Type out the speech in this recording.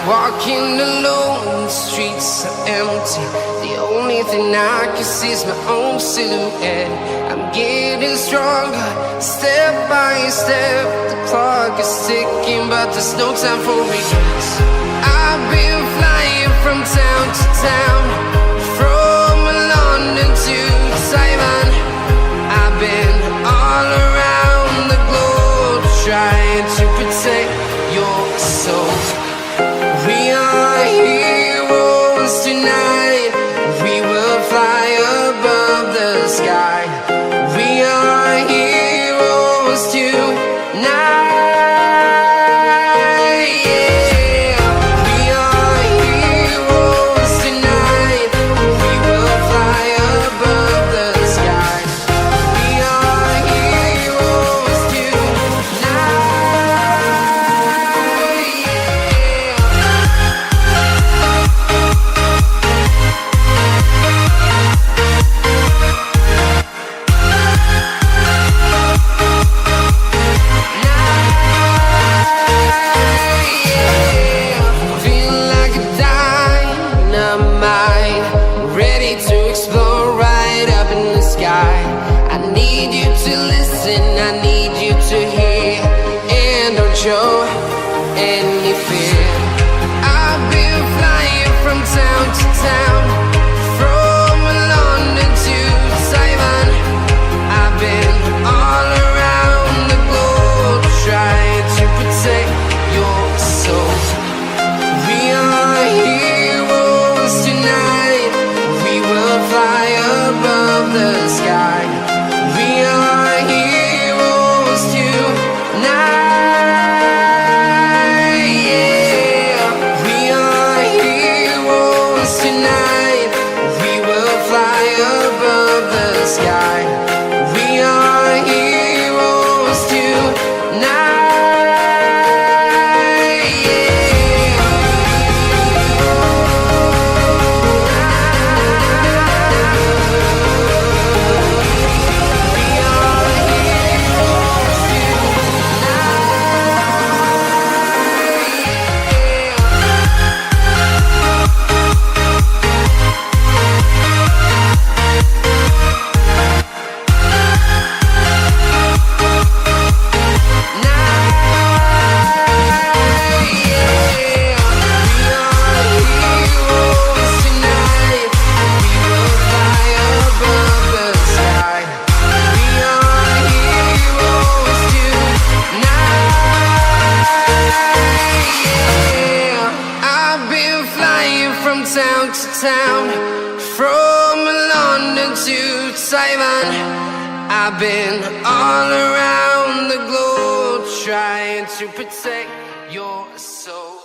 Walking alone, the streets are empty. The only thing I can see is my own silhouette. I'm getting stronger, step by step. The clock is ticking, but there's no time for regrets. I've been flying from town to town, from London to Taiwan. I've been all around the globe, trying to protect your soul. We are heroes tonight. We will fly above the sky. We are heroes tonight. Yeah. We are heroes tonight. We will fly above the sky. We are heroes tonight. Show any fear. I've been flying from town to town, from London to Taiwan. I've been all around the globe, trying to protect your soul. We are heroes tonight. We will fly above the sky. We are heroes tonight. Town to town, from London to Taiwan. I've been all around the globe, trying to protect your soul.